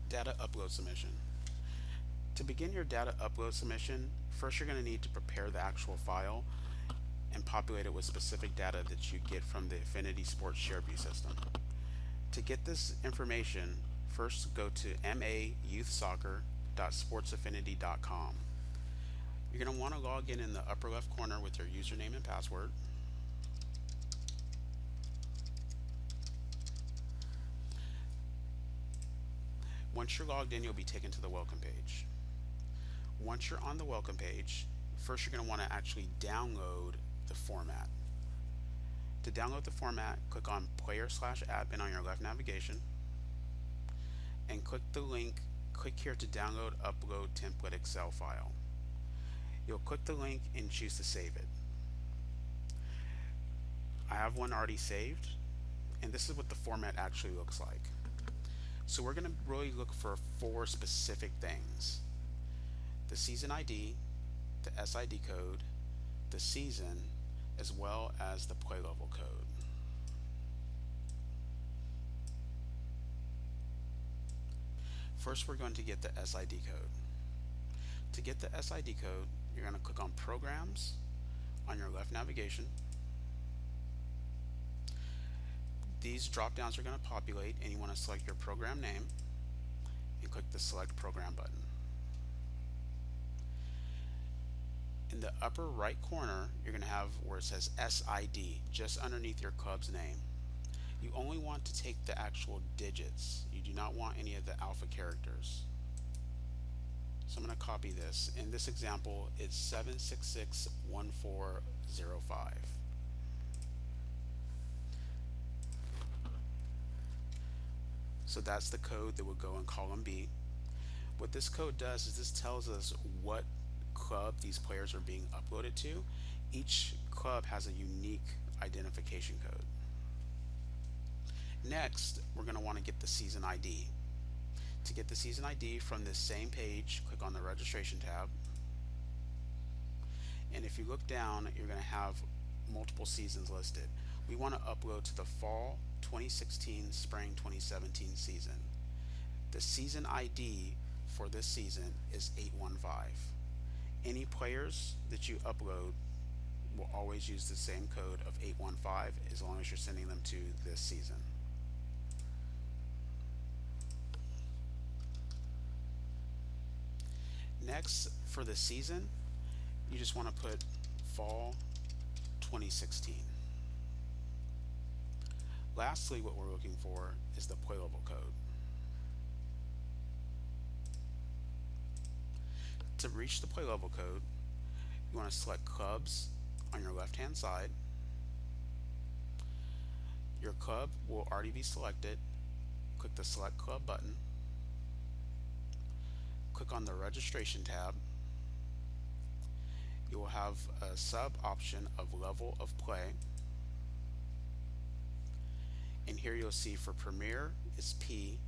Data upload submission. To begin your data upload submission, first you're going to need to prepare the actual file and populate it with specific data that you get from the Affinity Sports ShareView system. To get this information, first go to mayouthsoccer.sportsaffinity.com. You're going to want to log in the upper left corner with your username and password. Once you're logged in, you'll be taken to the welcome page. Once you're on the welcome page, first you're going to want to actually download the format. To download the format, click on player/admin on your left navigation and click here to download upload template Excel file. You'll click the link and choose to save it. I have one already saved, and this is what the format actually looks like. So we're going to really look for four specific things: the season ID, the SID code, the season, as well as the play level code. First, we're going to get the SID code. To get the SID code, you're going to click on Programs on your left navigation. These drop downs are going to populate, and you want to select your program name and click the Select Program button. In the upper right corner, you're going to have where it says SID, just underneath your club's name. You only want to take the actual digits. You do not want any of the alpha characters. So I'm going to copy this. In this example, it's 7661405. So that's the code that would go in column B. What this code does is this tells us what club these players are being uploaded to. Each club has a unique identification code. Next, we're going to want to get the season ID. To get the season ID from this same page, click on the registration tab. And if you look down, you're going to have multiple seasons listed. We want to upload to the fall 2016, spring 2017 season. The season ID for this season is 815. Any players that you upload will always use the same code of 815 as long as you're sending them to this season. Next, for the season, you just want to put fall 2016. Lastly, what we're looking for is the play level code. To reach the play level code, you want to select clubs on your left hand side. Your club will already be selected. Click the Select Club button. Click on the Registration tab. You will have a sub option of level of play. And here you'll see for Premier is P,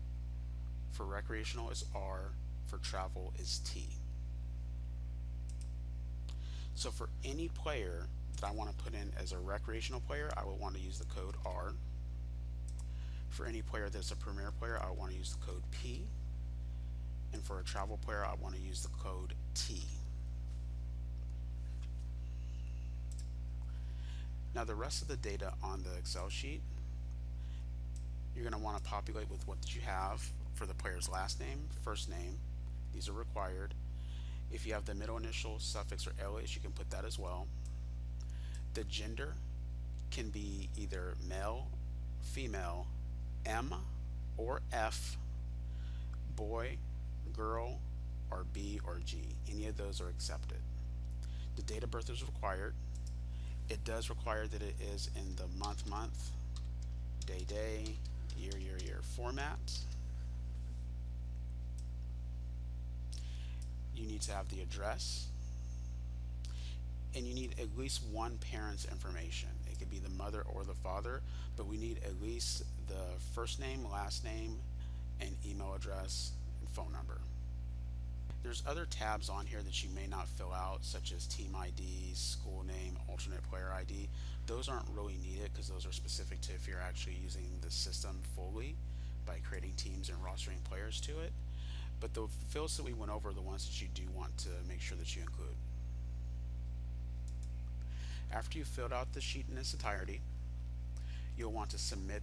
for Recreational is R, for Travel is T. So for any player that I want to put in as a recreational player, I would want to use the code R. For any player that's a Premier player, I would want to use the code P. And for a travel player, I want to use the code T. Now the rest of the data on the Excel sheet, you're going to want to populate with what you have for the player's last name, first name. These are required. If you have the middle initial, suffix, or alias, you can put that as well. The gender can be either male, female, M or F, boy, girl, or B or G. Any of those are accepted. The date of birth is required. It does require that it is in the month, day, year format. You need to have the address, and you need at least one parent's information. It could be the mother or the father, but we need at least the first name, last name, and email address and phone number. There's other tabs on here that you may not fill out, such as team ID, school name, alternate player ID. Those aren't really needed because those are specific to if you're actually using the system fully by creating teams and rostering players to it. but the fields that we went over are the ones that you do want to make sure that you include. After you've filled out the sheet in its entirety, you'll want to submit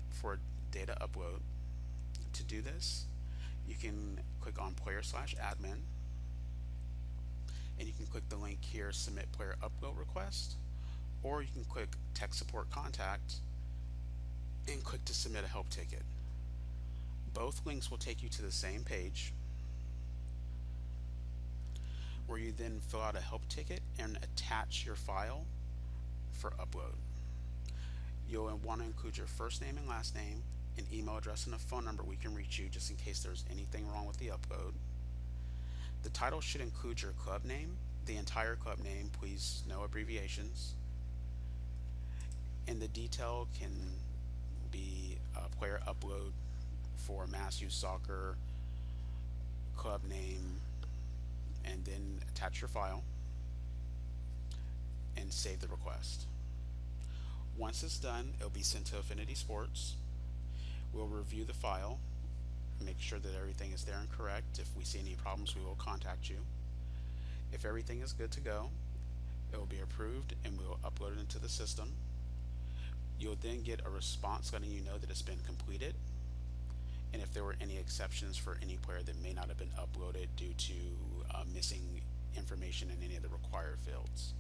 for data upload. To do this, you can click on player/admin, and you can click the link here, submit player upload request, or you can click tech support contact and click to submit a help ticket. Both links will take you to the same page where you then fill out a help ticket and attach your file for upload. You'll want to include your first name and last name, an email address, and a phone number we can reach you just in case there's anything wrong with the upload. The title should include your club name, the entire club name, please no abbreviations. And the detail can be a player upload for Mass Youth Soccer, club name, and then attach your file and save the request. Once it's done, it'll be sent to Affinity Sports. We'll review the file, make sure that everything is there and correct. If we see any problems, we will contact you. If everything is good to go, it will be approved and we will upload it into the system. You'll then get a response letting you know that it's been completed, and if there were any exceptions for any player that may not have been uploaded due to missing information in any of the required fields.